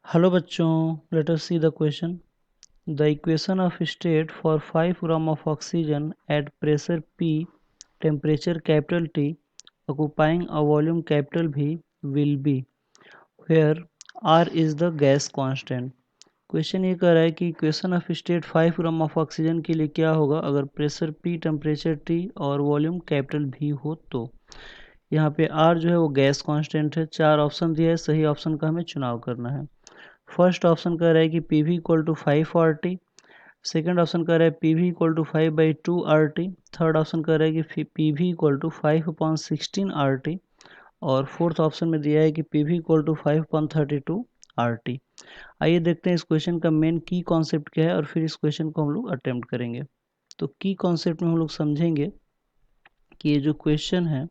Hello बच्चों, let us see the question. The equation of state for 5 gram of oxygen at pressure P, temperature capital T, occupying a volume capital V will be where R is the gas constant. Question ये कह रहा है कि equation of state 5 gram of oxygen के लिए क्या होगा अगर प्रेशर P, टेम्परेचर T और वॉल्यूम कैपिटल V हो. तो यहाँ पे R जो है वो गैस कांस्टेंट है. 4 ऑप्शन दिया है, सही ऑप्शन का हमें चुनाव करना है. फर्स्ट ऑप्शन कह रहा है कि P V equal to 5 RT. Second option कह रहा है P V equal to 5/2 RT. Third option कह रहा है कि P V equal to 5/16 RT. और फोर्थ ऑप्शन में दिया है कि P V equal to 5/32 RT. आइए देखते हैं इस क्वेश्चन का मेन की कॉन्सेप्ट क्या है और फिर इस क्वेश्चन को हम लोग अटेम्प्ट करेंगे. तो की कॉन्सेप्ट में हम लोग समझेंगे कि ये जो क्वेश्चन है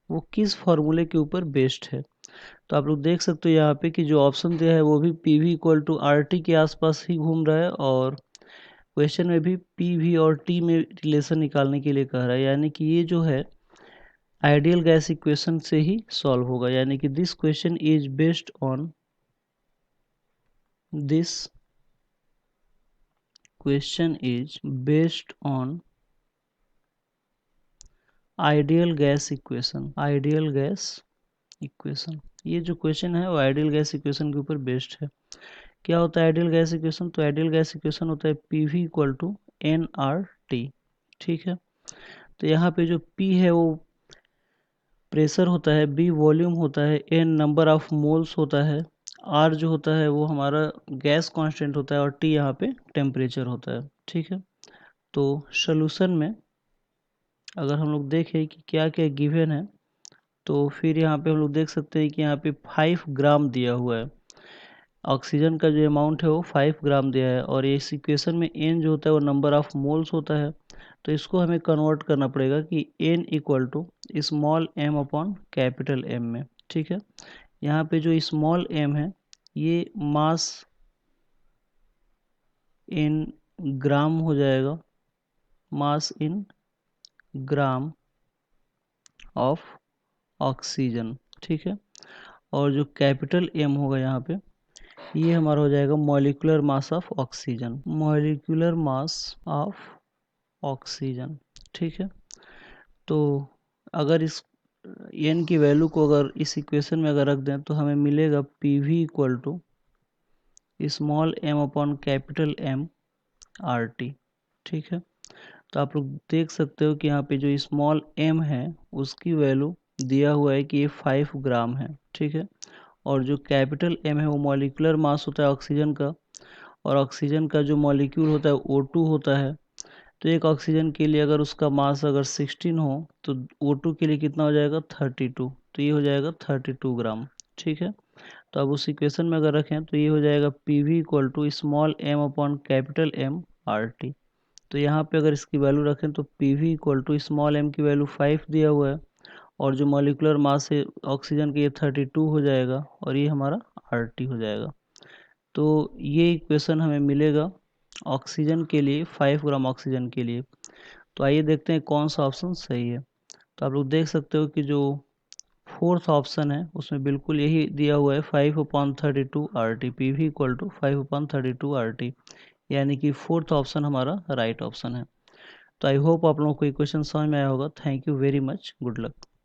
वो किस फॉर्मूले के ऊपर बेस्ड है. तो आप लोग देख सकते हो यहाँ पे कि जो ऑप्शन दिया है वो भी P V equal to R T के आसपास ही घूम रहा है और क्वेश्चन में भी पी वी और टी में रिलेशन निकालने के लिए कह रहा है. यानी कि ये जो है आइडियल गैस इक्वेशन से ही सॉल्व होगा. यानी कि this question is based on ideal gas equation. ये जो क्वेश्चन है वो आइडियल गैस इक्वेशन के ऊपर बेस्ड है. क्या होता है आइडियल गैस इक्वेशन? तो आइडियल गैस इक्वेशन होता है P V equal to N R T. ठीक है. तो यहाँ पे जो P है वो प्रेशर होता है, B वॉल्यूम होता है, N नंबर ऑफ मोल्स होता है, R जो होता है वो हमारा गैस कांस्टेंट होता है और T यहाँ पे टेम्परेचर होता है. ठीक है. तो सोल्यूशन में अगर हम लोग देखें कि क्या क्या गिवन है तो फिर यहाँ पे हम लोग देख सकते हैं कि यहाँ पे 5 ग्राम दिया हुआ है. ऑक्सीजन का जो अमाउंट है वो 5 ग्राम दिया है और इस इक्वेशन में एन जो होता है वो नंबर ऑफ मोल्स होता है. तो इसको हमें कन्वर्ट करना पड़ेगा कि N equal to small M upon capital M में. ठीक है. यहाँ पे जो स्मॉल एम है ये मास इन ग्राम हो जाएगा, मास इन ग्राम ऑफ ऑक्सीजन. ठीक है. और जो कैपिटल एम होगा यहाँ पे ये हमारा हो जाएगा मॉलिक्यूलर मास ऑफ ऑक्सीजन. ठीक है. तो अगर इस एन की वैल्यू को अगर इस इक्वेशन में अगर रख दें तो हमें मिलेगा P V equal to small M upon capital M R T. ठीक है. तो आप लोग देख सकते हो कि यहाँ पे जो स्मॉल एम है उसकी वैल्यू दिया हुआ है कि ये 5 ग्राम है. ठीक है. और जो कैपिटल एम है वो मॉलिक्यूलर मास होता है ऑक्सीजन का और ऑक्सीजन का जो मॉलिक्यूल होता है O2 होता है. तो एक ऑक्सीजन के लिए अगर उसका मास अगर 16 हो तो O2 के लिए कितना हो जाएगा 32. तो ये हो जाएगा 32 ग्राम. ठीक है. तो अब उस इक्वेशन में अगर रखें तो ये हो जाएगा P V equal to small M upon capital M R T. तो यहाँ पे अगर इसकी वैल्यू रखें तो P V equal to small M की वैल्यू 5 दिया हुआ है और जो मॉलिकुलर मास है ऑक्सीजन के ये 32 हो जाएगा और ये हमारा आर टी हो जाएगा. तो ये इक्वेशन हमें मिलेगा ऑक्सीजन के लिए, 5 ग्राम ऑक्सीजन के लिए. तो आइए देखते हैं कौन सा ऑप्शन सही है. तो आप लोग देख सकते हो कि जो फोर्थ ऑप्शन है उसमें बिल्कुल यही दिया हुआ है 5/32 RT. P V equal to 5/32 RT. यानी कि फोर्थ ऑप्शन हमारा राइट ऑप्शन है. तो आई होप आप लोगों को ये क्वेश्चन समझ में आया होगा. Thank you very much. Good luck.